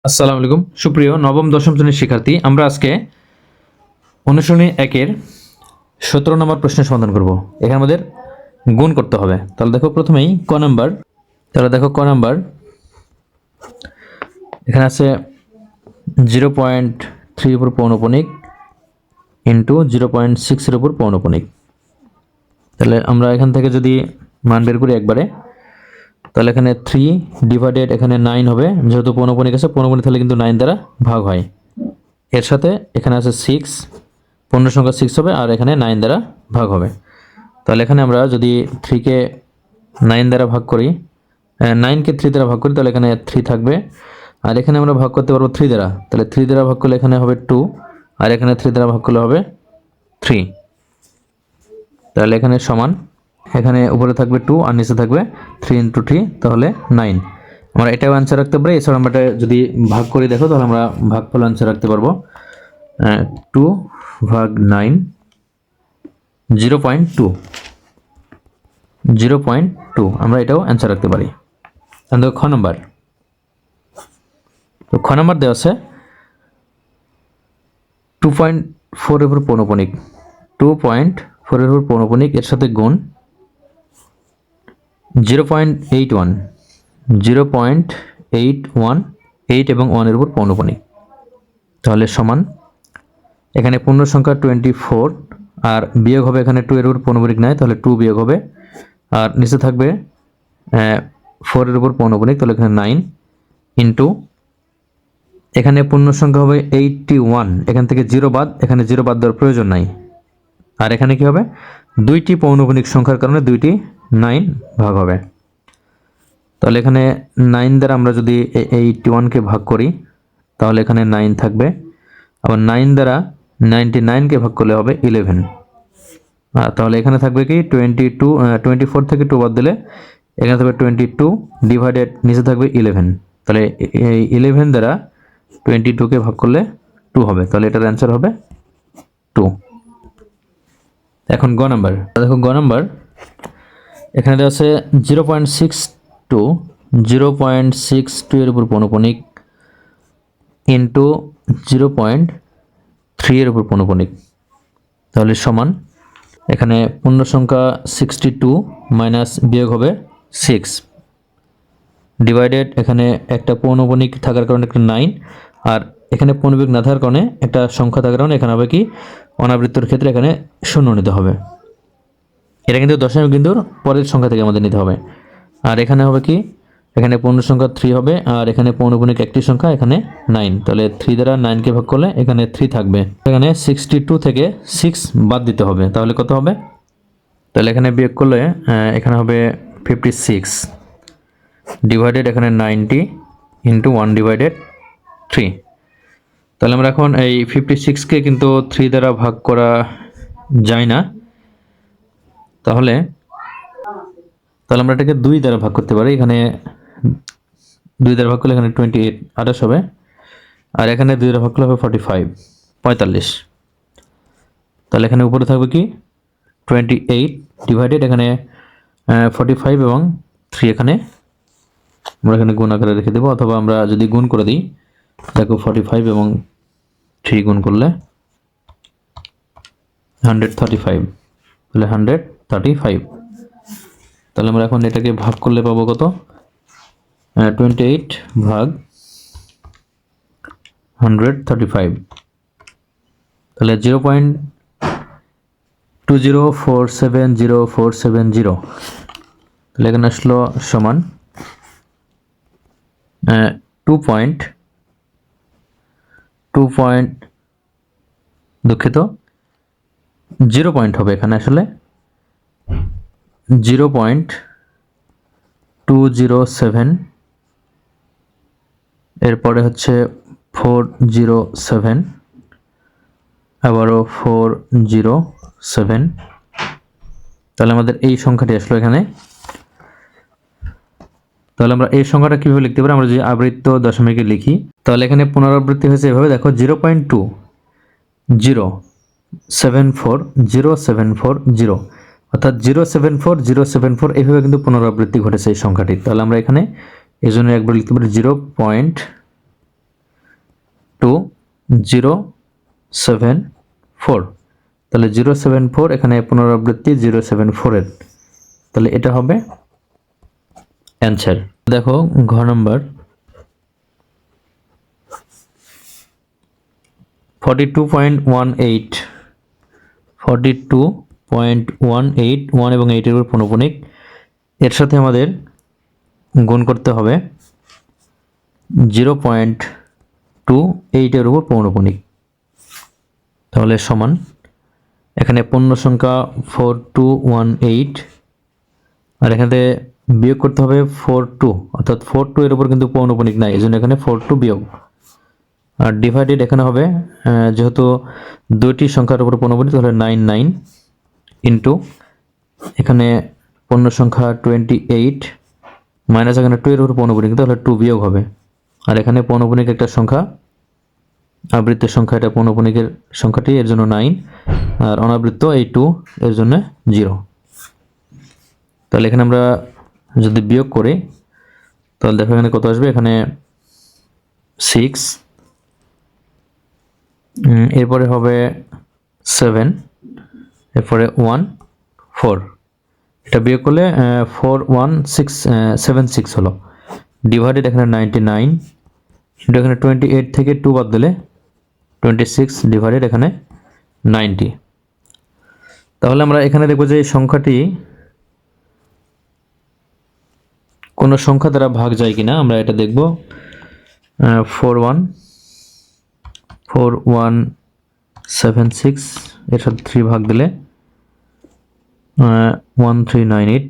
আসসালামু আলাইকুম সুপ্রিয় নবম দশম শ্রেণীর শিক্ষার্থী, আমরা আজকে অনুশীলনী 1-এর 17 নম্বর প্রশ্নের সমাধান করব। এখানে আমাদের গুণ করতে হবে। তাহলে দেখো প্রথমেই ক নাম্বার, এখানে আছে 0.3 এর উপর পৌনঃপুনিক ইন্টু 0.6 এর উপর পৌনঃপুনিক। তাহলে আমরা এখান থেকে যদি মান বের করি একবারে, তাহলে এখানে 3 ডিভাইডেড এখানে 9 হবে, যেহেতু পৌনঃপুনিক আছে, পৌনঃপুনিক তাহলে কিন্তু 9 দ্বারা ভাগ হয়। এর সাথে এখানে আছে 6, পূর্ণ সংখ্যা 6 হবে, আর এখানে 9 দ্বারা ভাগ হবে। তাহলে এখানে আমরা যদি 3-কে 9 দ্বারা ভাগ করি, 9-কে 3 দ্বারা ভাগ করি, তাহলে এখানে 3 থাকবে, আর এখানে আমরা ভাগ করতে পারবো 3 দ্বারা। তাহলে 3 দ্বারা ভাগ করলে এখানে হবে 2, আর এখানে 3 দ্বারা ভাগ করলে হবে 3। তাহলে এখানে সমান, এখানে উপরে থাকবে 2 আর নিচে থাকবে 3 × 3, তাহলে 9। আমরা এটাও অ্যান্সার রাখতে পারি। এছাড়া আমরা যদি ভাগ করে দেখো, তাহলে আমরা ভাগফল অ্যান্সার রাখতে পারবো 2 ভাগ 9, 0.2, আমরা এটাও অ্যান্সার রাখতে পারি। তাহলে খ নাম্বার, তো খ নাম্বার দেওয়া আছে 2.4 এর উপর পৌনঃপুনিক, 2.4 এর উপর পৌনঃপুনিক, এর সাথে গুণ 0.81, 8 এবং 1 এর উপর পৌনঃপুনিক। তাহলে সমান, এখানে পূর্ণ সংখ্যা 24, আর বিয়োগ হবে এখানে 2 এর উপর পৌনঃপুনিক নাই, তাহলে 2 বিয়োগ হবে, আর নিচে থাকবে 4 এর উপর পৌনঃপুনিক, তাহলে এখানে 9 ইন্টু এখানে পূর্ণ সংখ্যা হবে 81, এখান থেকে 0 বাদ, এখানে 0 বাদ দেওয়ার প্রয়োজন নাই। আর এখানে কি হবে, দুইটি পৌনঃপুনিক সংখ্যার কারণে দুইটি 9 ভাগ হবে। তাহলে এখানে 9 দ্বারা আমরা যদি 81-কে ভাগ করি, তাহলে এখানে 9 থাকবে, আবার 9 দ্বারা 99-কে ভাগ করলে হবে 11। তাহলে এখানে থাকবে কি 24 থেকে 2 বাদ দিলে এখানে থাকবে 22 ডিভাইডেড, নিচে থাকবে 11। তাহলে এই 11 দ্বারা 22-কে ভাগ করলে 2 হবে, তাহলে এটার অ্যান্সার হবে 2। এখন গ নাম্বার, দেখো গ নাম্বার, এখানে দেওয়া আছে 0.62 এর উপর পৌনঃপুনিক ইন্টু 0.3 এর উপর পৌনঃপুনিক। তাহলে সমান, এখানে পূর্ণ সংখ্যা 62 মাইনাস বিয়োগ হবে 6 ডিভাইডেড, এখানে একটা পৌনঃপুনিক থাকার কারণে একটা 9, আর এখানে পৌনঃপুনিক না থাকার কারণে একটা সংখ্যা থাকার কারণে এখানে হবে কি অনাবৃত্তর ক্ষেত্রে এখানে 0 নিতে হবে। এটা কিন্তু দশমিক বিন্দুর পরের সংখ্যা থেকে আমাদের নিতে হবে। আর এখানে হবে কি, এখানে পূর্ণ সংখ্যা 3 হবে, আর এখানে পৌনঃপুনিক একটি সংখ্যা, এখানে 9, তাহলে 3 দ্বারা 9-কে ভাগ করলে এখানে 3 থাকবে। এখানে 62 থেকে 6 বাদ দিতে হবে, তাহলে কত হবে, তাহলে এখানে বিয়োগ করলে এখানে হবে 56 ডিভাইডেড এখানে 90 ইন্টু 1 ডিভাইডেড 3। তাহলে আমরা এখন এই 56-কে কিন্তু 3 দ্বারা ভাগ করা যায় না, তাহলে আমরা এটাকে 2 দ্বারা ভাগ করতে পারি। এখানে 2 দ্বারা ভাগ করলে এখানে 28 হবে, আর এখানে 2 দ্বারা ভাগ করলে হবে 45। তাহলে এখানে উপরে থাকবে কি 28 ডিভাইডেড এখানে 45 এবং 3, এখানে আমরা এখানে গুণ আকারে রেখে দেবো, অথবা আমরা যদি গুণ করে দিই, দেখো 45 এবং 3 গুণ করলে 135, তাহলে 135। তাহলে আমরা এখন এটাকে ভাগ করলে পাবো কত, 28 ভাগ 135, তাহলে 0.20470, তাহলে এখানে আসলো সমান 2 পয়েন্ট, দুঃখিত 0 পয়েন্ট হবে এখানে, আসলে 0.207, এরপরে হচ্ছে 407, আবারও 407, তাহলে আমাদের এই সংখ্যাটি আসলো এখানে। তাহলে আমরা এই সংখ্যাটা কিভাবে লিখতে পারি, আমরা যদি আবৃত্ত দশমিকে লিখি, তাহলে এখানে পুনরাবৃত্তি হয়েছে এভাবে, দেখো 0.2074074, অর্থাৎ 074074, এইভাবে কিন্তু পুনরাবৃত্তি ঘটেছে এই সংখ্যাটি। তাহলে আমরা এখানে এই জন্য একবার লিখতে পারি 074, তাহলে 074 এখানে পুনরাবৃত্তি 074 এর, তাহলে এটা হবে অ্যান্সার। দেখো ঘ নাম্বার 42.18 1 এবং 8 এর উপর পৌনঃপুনিক, এর সাথে আমাদের গুণ করতে হবে 0.28 এর উপর পৌনঃপুনিক, তাহলে সমান এখানে পূর্ণ সংখ্যা 4218 আর এখানে বিয়োগ করতে হবে 42, অর্থাৎ 42 এর উপর কিন্তু পৌনঃপুনিক নাই, এজন্য এখানে 42 বিয়োগ, আর ডিভাইডেড এখানে হবে যেহেতু দুইটি সংখ্যার উপর পৌনঃপুনিক তাহলে 99 ইন্টু এখানে পূর্ণ সংখ্যা 28 মাইনাস এখানে 2 এর উপর পৌনঃপুনিক তাহলে 2 বিয়োগ হবে, আর এখানে পৌনঃপুনিক একটা সংখ্যা, আবৃত্তের সংখ্যা এটা পৌনঃপুনিকের সংখ্যাটি, এর জন্য 9, আর অনাবৃত্ত এই 2 এর জন্য 0। তাহলে এখানে আমরা যদি বিয়োগ করি তাহলে দেখো এখানে কত আসবে, এখানে 6, এরপরে হবে 7, এরপরে 1 4, এটা বিয়োগ করলে 41676 হলো, ডিভাইডেড এখানে 99 ইন্টু এখানে 28 থেকে 2 বাদ দিলে 26 ডিভাইডেড এখানে 90। তাহলে আমরা এখানে দেখব যে এই সংখ্যাটি কোনো সংখ্যা দ্বারা ভাগ যায় কিনা, আমরা এটা দেখব। 4176 এর সাথে 3 ভাগ দিলে 1398,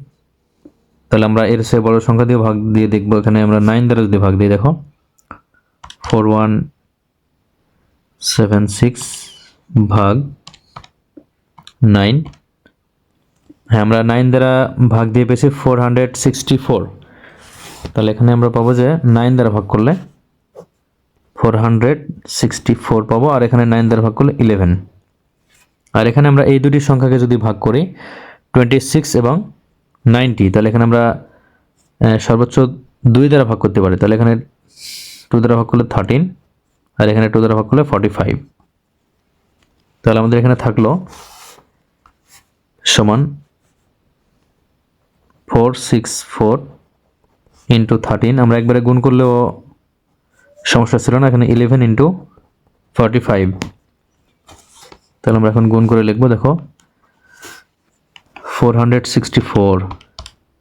তাহলে আমরা এর চেয়ে বড় সংখ্যা দিয়ে ভাগ দিয়ে দেখব, এখানে আমরা 9 দ্বারা যদি ভাগ দিই, দেখো 4176 ভাগ 9, হ্যাঁ আমরা 9 দ্বারা ভাগ দিয়ে পেয়েছি 464, তাহলে এখানে আমরা পাবো যে 9 দ্বারা ভাগ করলে 464 পাবো, আর এখানে 9 দ্বারা ভাগ করলে 11, আর এখানে আমরা এই দুটি সংখ্যাকে যদি ভাগ করি 26 এবং 90, তাহলে এখানে আমরা সর্বোচ্চ 2 দ্বারা ভাগ করতে পারি, তাহলে এখানে 2 দ্বারা ভাগ করলে 13, আর এখানে 2 দ্বারা ভাগ করলে 45, তাহলে আমাদের এখানে থাকলো সমান 464 ইন্টু 13, আমরা একবারে গুণ করলেও সমস্যা ছিল না, এখানে 11 ইন্টু 45, তাহলে আমরা এখন গুণ করে লিখবো, দেখো 464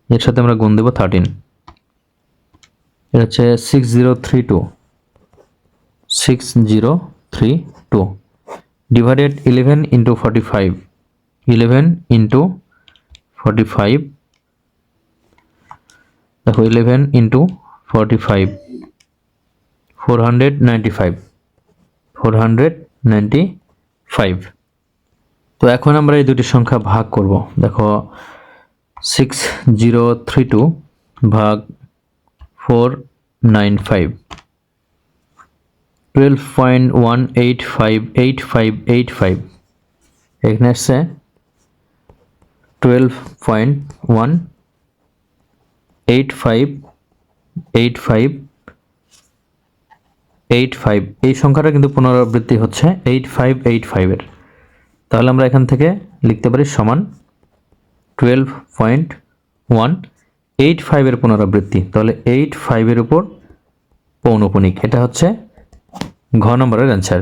এর সাথে আমরা গুণ দেব 13, এটা হচ্ছে 6032 ডিভাইডেড 11 ইন্টু 45, 11 ইন্টু 45, দেখো 11 ইন্টু 45 495। তো এখন আমরা এই দুটি সংখ্যা ভাগ করব, দেখো 6032 ভাগ 495, 12.1858585, এখানে আসছে 12.1858585, এই সংখ্যাটা কিন্তু পুনরাবৃত্তি হচ্ছে 8585 এর, তাহলে আমরা এখান থেকে লিখতে পারি সমান 12.185 এর পুনরাবৃত্তি, তাহলে 85 এর উপর পৌনঃপুনিক, এটা হচ্ছে ঘ নম্বরের অ্যান্সার।